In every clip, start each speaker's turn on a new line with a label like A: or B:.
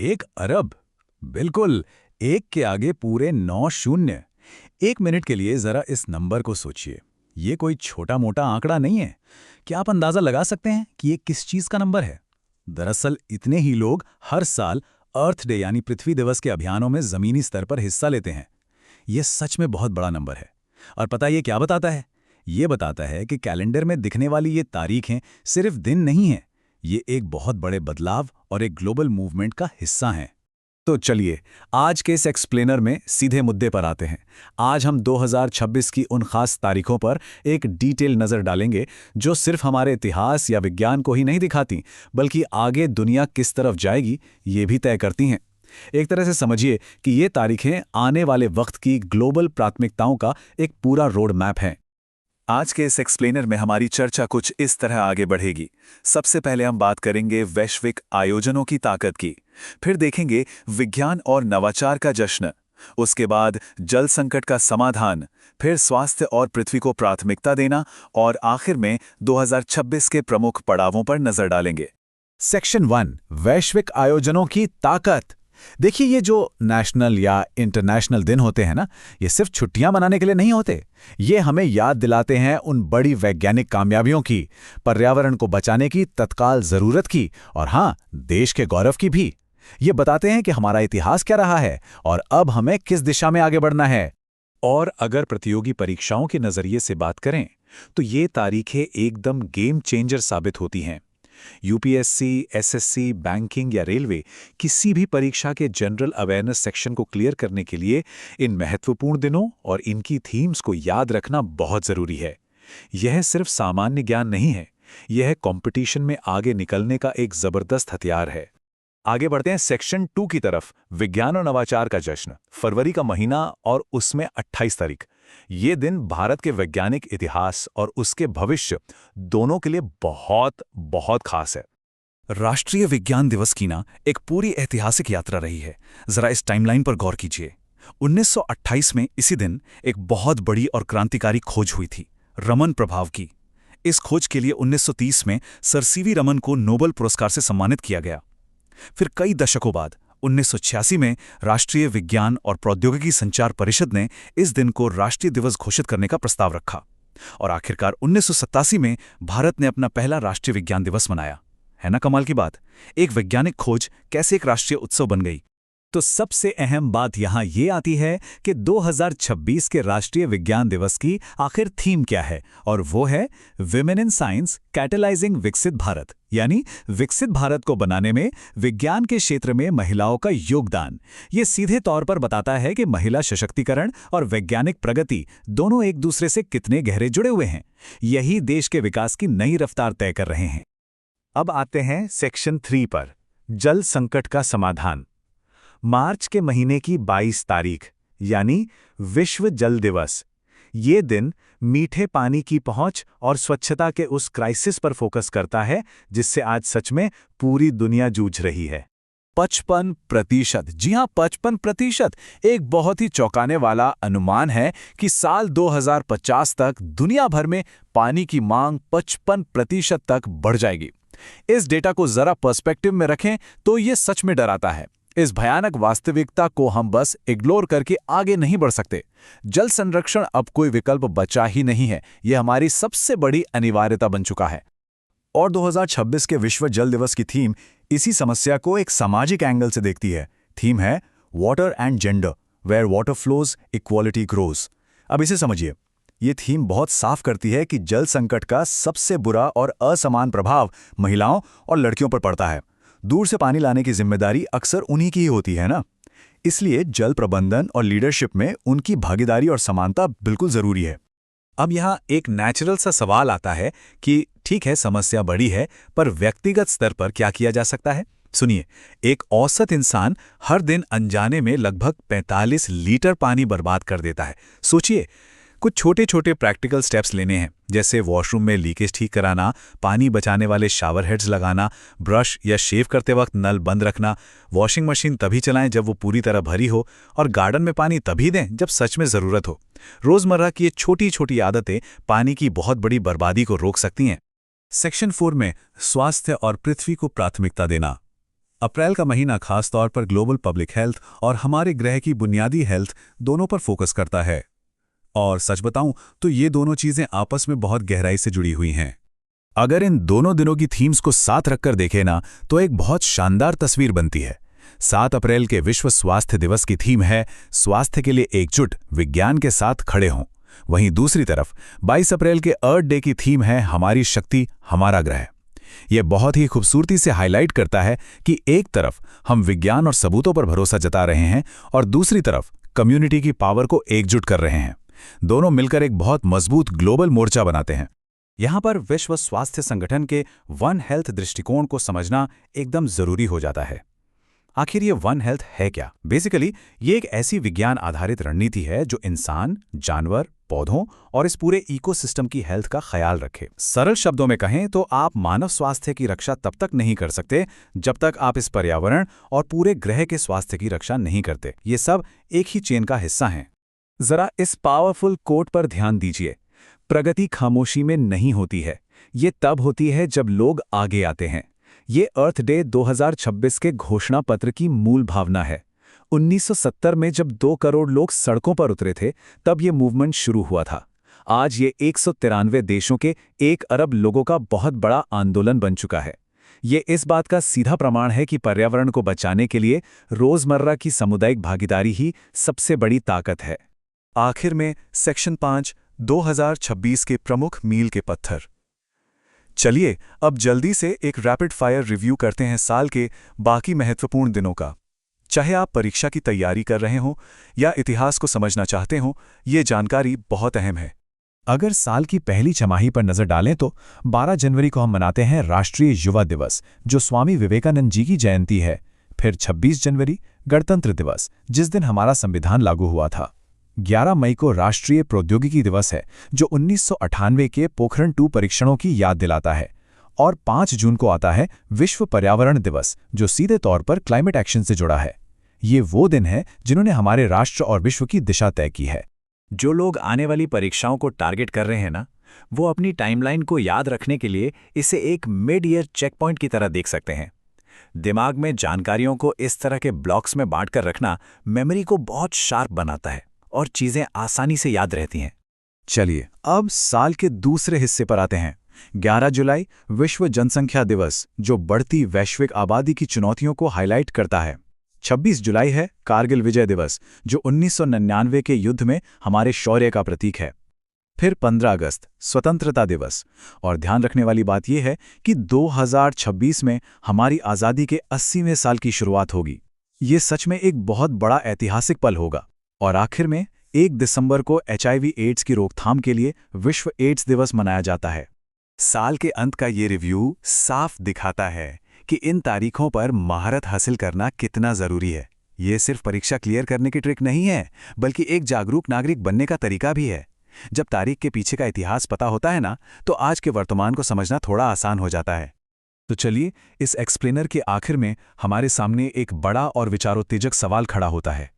A: 1 अरब। बिल्कुल, एक के आगे पूरे 9 शून्य। 1 मिनट के लिए जरा इस नंबर को सोचिए। ये कोई छोटा मोटा आंकड़ा नहीं है। क्या आप अंदाजा लगा सकते हैं कि ये किस चीज का नंबर है? दरअसल इतने ही लोग हर साल अर्थ डे यानी पृथ्वी दिवस के अभियानों में जमीनी स्तर पर हिस्सा लेते हैं। ये सच में बहुत बड़ा नंबर है। और पता ये क्या बताता है? ये बताता है कि कैलेंडर में दिखने वाली ये तारीखें सिर्फ दिन नहीं हैं। ये एक बहुत बड़े बदलाव और एक ग्लोबल मूवमेंट का हिस्सा हैं। तो चलिए, आज के इस एक्सप्लेनर में सीधे मुद्दे पर आते हैं। आज हम 2026 की उन खास तारीखों पर एक डिटेल नज़र डालेंगे जो सिर्फ हमारे इतिहास या विज्ञान को ही नहीं दिखाती, बल्कि आगे दुनिया किस तरफ जाएगी ये भी तय करती हैं। एक तरह से समझिए कि ये तारीखें आने वाले वक्त की ग्लोबल प्राथमिकताओं का एक पूरा रोड मैप है। आज के इस एक्सप्लेनर में हमारी चर्चा कुछ इस तरह आगे बढ़ेगी। सबसे पहले हम बात करेंगे वैश्विक आयोजनों की ताकत की, फिर देखेंगे विज्ञान और नवाचार का जश्न, उसके बाद जल संकट का समाधान, फिर स्वास्थ्य और पृथ्वी को प्राथमिकता देना, और आखिर में 2026 के प्रमुख पड़ावों पर नजर डालेंगे। सेक्शन 1, वैश्विक आयोजनों की ताकत। देखिए, ये जो नेशनल या इंटरनेशनल दिन होते हैं ना, ये सिर्फ छुट्टियां मनाने के लिए नहीं होते। ये हमें याद दिलाते हैं उन बड़ी वैज्ञानिक कामयाबियों की, पर्यावरण को बचाने की तत्काल जरूरत की, और हाँ, देश के गौरव की भी। ये बताते हैं कि हमारा इतिहास क्या रहा है और अब हमें किस दिशा में आगे बढ़ना है। और अगर प्रतियोगी परीक्षाओं के नजरिए से बात करें तो ये तारीखें एकदम गेम चेंजर साबित होती हैं। यूपीएससी, एसएससी, बैंकिंग या रेलवे किसी भी परीक्षा के जनरल अवेयरनेस सेक्शन को क्लियर करने के लिए इन महत्वपूर्ण दिनों और इनकी थीम्स को याद रखना बहुत जरूरी है। यह सिर्फ सामान्य ज्ञान नहीं है, यह कंपटीशन में आगे निकलने का एक जबरदस्त हथियार है। आगे बढ़ते हैं सेक्शन 2 की तरफ, विज्ञान और नवाचार का जश्न। फरवरी का महीना और उसमें 28 तारीख। ये दिन भारत के वैज्ञानिक इतिहास और उसके भविष्य दोनों के लिए बहुत बहुत खास है। राष्ट्रीय विज्ञान दिवस की ना एक पूरी ऐतिहासिक यात्रा रही है। जरा इस टाइमलाइन पर गौर कीजिए। 1928 में इसी दिन एक बहुत बड़ी और क्रांतिकारी खोज हुई थी, रमन प्रभाव की। इस खोज के लिए 1930 में सर सीवी रमन को नोबेल पुरस्कार से सम्मानित किया गया। फिर कई दशकों बाद 1986 में राष्ट्रीय विज्ञान और प्रौद्योगिकी संचार परिषद ने इस दिन को राष्ट्रीय दिवस घोषित करने का प्रस्ताव रखा, और आखिरकार 1987 में भारत ने अपना पहला राष्ट्रीय विज्ञान दिवस मनाया। है ना कमाल की बात? एक वैज्ञानिक खोज कैसे एक राष्ट्रीय उत्सव बन गई। तो सबसे अहम बात यहाँ ये आती है कि 2026 के राष्ट्रीय विज्ञान दिवस की आखिर थीम क्या है, और वो है विमेन इन साइंस कैटलाइजिंग विकसित भारत, यानी विकसित भारत को बनाने में विज्ञान के क्षेत्र में महिलाओं का योगदान। ये सीधे तौर पर बताता है कि महिला सशक्तिकरण और वैज्ञानिक प्रगति दोनों एक दूसरे से कितने गहरे जुड़े हुए हैं। यही देश के विकास की नई रफ्तार तय कर रहे हैं। अब आते हैं सेक्शन 3 पर, जल संकट का समाधान। मार्च के महीने की 22 तारीख यानी विश्व जल दिवस। ये दिन मीठे पानी की पहुंच और स्वच्छता के उस क्राइसिस पर फोकस करता है जिससे आज सच में पूरी दुनिया जूझ रही है। 55%, जी हां, 55% एक बहुत ही चौंकाने वाला अनुमान है कि साल 2050 तक दुनिया भर में पानी की मांग 55% तक बढ़ जाएगी। इस डेटा को जरा पर्सपेक्टिव में रखें तो ये सच में डराता है। इस भयानक वास्तविकता को हम बस इग्नोर करके आगे नहीं बढ़ सकते। जल संरक्षण अब कोई विकल्प बचा ही नहीं है, यह हमारी सबसे बड़ी अनिवार्यता बन चुका है। और 2026 के विश्व जल दिवस की थीम इसी समस्या को एक सामाजिक एंगल से देखती है। थीम है water and gender, where water flows equality grows. अब इसे समझिए। ये थीम बहुत साफ करती है कि जल संकट का सबसे बुरा और असमान प्रभाव महिलाओं और लड़कियों पर पड़ता है। दूर से पानी लाने की जिम्मेदारी अक्सर उन्हीं की ही होती है ना। इसलिए जल प्रबंधन और लीडरशिप में उनकी भागीदारी और समानता बिल्कुल जरूरी है। अब यहाँ एक नेचुरल सा सवाल आता है कि ठीक है, समस्या बड़ी है, पर व्यक्तिगत स्तर पर क्या किया जा सकता है? सुनिए, एक औसत इंसान हर दिन अनजाने में लगभग 45 लीटर पानी बर्बाद कर देता है। सोचिए, कुछ छोटे छोटे प्रैक्टिकल स्टेप्स लेने हैं, जैसे वॉशरूम में लीकेज ठीक कराना, पानी बचाने वाले शावर हेड्स लगाना, ब्रश या शेव करते वक्त नल बंद रखना, वॉशिंग मशीन तभी चलाएं जब वो पूरी तरह भरी हो, और गार्डन में पानी तभी दें जब सच में ज़रूरत हो। रोज़मर्रा की ये छोटी छोटी आदतें पानी की बहुत बड़ी बर्बादी को रोक सकती हैं। सेक्शन 4 में स्वास्थ्य और पृथ्वी को प्राथमिकता देना।
B: अप्रैल का महीना खास तौर पर ग्लोबल पब्लिक हेल्थ और हमारे ग्रह की बुनियादी हेल्थ दोनों पर फोकस करता है। और सच बताऊं तो ये दोनों चीजें आपस में बहुत गहराई से जुड़ी हुई हैं।
A: अगर इन दोनों दिनों की थीम्स को साथ रखकर देखें ना, तो एक बहुत शानदार तस्वीर बनती है। 7 अप्रैल के विश्व स्वास्थ्य दिवस की थीम है स्वास्थ्य के लिए एकजुट, विज्ञान के साथ खड़े हों। वहीं दूसरी तरफ 22 अप्रैल के अर्थ डे की थीम है हमारी शक्ति, हमारा ग्रह। यह बहुत ही खूबसूरती से हाईलाइट करता है कि एक तरफ हम विज्ञान और सबूतों पर भरोसा जता रहे हैं और दूसरी तरफ कम्युनिटी की पावर को एकजुट कर रहे हैं। दोनों मिलकर एक बहुत मजबूत ग्लोबल मोर्चा बनाते हैं। यहां पर विश्व स्वास्थ्य संगठन के वन हेल्थ दृष्टिकोण को समझना एकदम जरूरी हो जाता है। आखिर ये वन हेल्थ है क्या? बेसिकली ये एक ऐसी विज्ञान आधारित रणनीति है जो इंसान, जानवर, पौधों और इस पूरे इकोसिस्टम की हेल्थ का ख्याल रखे। सरल शब्दों में कहें तो आप मानव स्वास्थ्य की रक्षा तब तक नहीं कर सकते जब तक आप इस पर्यावरण और पूरे ग्रह के स्वास्थ्य की रक्षा नहीं करते। ये सब एक ही चेन का हिस्सा हैं। जरा इस पावरफुल कोट पर ध्यान दीजिए। प्रगति खामोशी में नहीं होती है, ये तब होती है जब लोग आगे आते हैं। ये अर्थ डे 2026 के घोषणा पत्र की मूल भावना है। 1970 में जब 2 करोड़ लोग सड़कों पर उतरे थे, तब ये मूवमेंट शुरू हुआ था। आज ये 193 देशों के 1 अरब लोगों का बहुत बड़ा आंदोलन बन चुका है। ये इस बात का सीधा प्रमाण है कि पर्यावरण को बचाने के लिए रोजमर्रा की सामुदायिक भागीदारी ही सबसे बड़ी ताकत है।
B: आखिर में सेक्शन 5 2026 के प्रमुख मील के पत्थर। चलिए अब जल्दी से एक रैपिड फायर रिव्यू करते हैं साल के बाकी महत्वपूर्ण दिनों का। चाहे आप परीक्षा की तैयारी कर रहे हों या इतिहास को समझना चाहते हों, ये जानकारी बहुत अहम है।
A: अगर साल की पहली छमाही पर नजर डालें तो 12 जनवरी को हम मनाते हैं राष्ट्रीय युवा दिवस, जो स्वामी विवेकानंद जी की जयंती है। फिर 26 जनवरी गणतंत्र दिवस, जिस दिन हमारा संविधान लागू हुआ था। 11 मई को राष्ट्रीय प्रौद्योगिकी दिवस है, जो 1998 के पोखरण 2 परीक्षणों की याद दिलाता है। और 5 जून को आता है विश्व पर्यावरण दिवस, जो सीधे तौर पर क्लाइमेट एक्शन से जुड़ा है। ये वो दिन है जिन्होंने हमारे राष्ट्र और विश्व की दिशा तय की है। जो लोग आने वाली परीक्षाओं को टारगेट कर रहे हैं ना, वो अपनी टाइमलाइन को याद रखने के लिए इसे एक मिड ईयर चेक पॉइंट की तरह देख सकते हैं। दिमाग में जानकारियों को इस तरह के ब्लॉक्स में बांटकर रखना मेमोरी को बहुत शार्प बनाता है और चीजें आसानी से याद रहती हैं। चलिए अब साल के दूसरे हिस्से पर आते हैं। 11 जुलाई विश्व जनसंख्या दिवस, जो बढ़ती वैश्विक आबादी की चुनौतियों को हाईलाइट करता है। 26 जुलाई है कारगिल विजय दिवस, जो 1999 के युद्ध में हमारे शौर्य का प्रतीक है। फिर 15 अगस्त स्वतंत्रता दिवस, और ध्यान रखने वाली बात यह है कि 2026 में हमारी आज़ादी के 80वें साल की शुरुआत होगी। ये सच में एक बहुत बड़ा ऐतिहासिक पल होगा। और आखिर में 1 दिसंबर को HIV एड्स की रोकथाम के लिए विश्व एड्स दिवस मनाया जाता है। साल के अंत का ये रिव्यू साफ दिखाता है कि इन तारीखों पर महारत हासिल करना कितना जरूरी है। ये सिर्फ परीक्षा क्लियर करने की ट्रिक नहीं है, बल्कि एक जागरूक नागरिक बनने का तरीका भी है। जब तारीख के पीछे का इतिहास पता होता है ना, तो आज के वर्तमान को समझना थोड़ा आसान हो जाता है। तो चलिए इस एक्सप्लेनर के आखिर में हमारे सामने एक बड़ा और विचारोत्तेजक सवाल खड़ा होता है।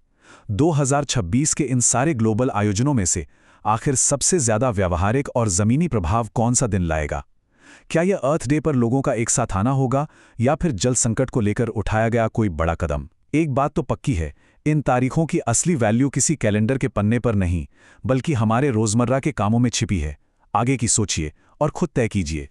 A: 2026 के इन सारे ग्लोबल आयोजनों में से आखिर सबसे ज्यादा व्यावहारिक और जमीनी प्रभाव कौन सा दिन लाएगा? क्या यह अर्थ डे पर लोगों का एक साथ आना होगा, या फिर जल संकट को लेकर उठाया गया कोई बड़ा कदम? एक बात तो पक्की है, इन तारीखों की असली वैल्यू किसी कैलेंडर के पन्ने पर नहीं, बल्कि हमारे रोजमर्रा के कामों में छिपी है। आगे की सोचिए और खुद तय कीजिए।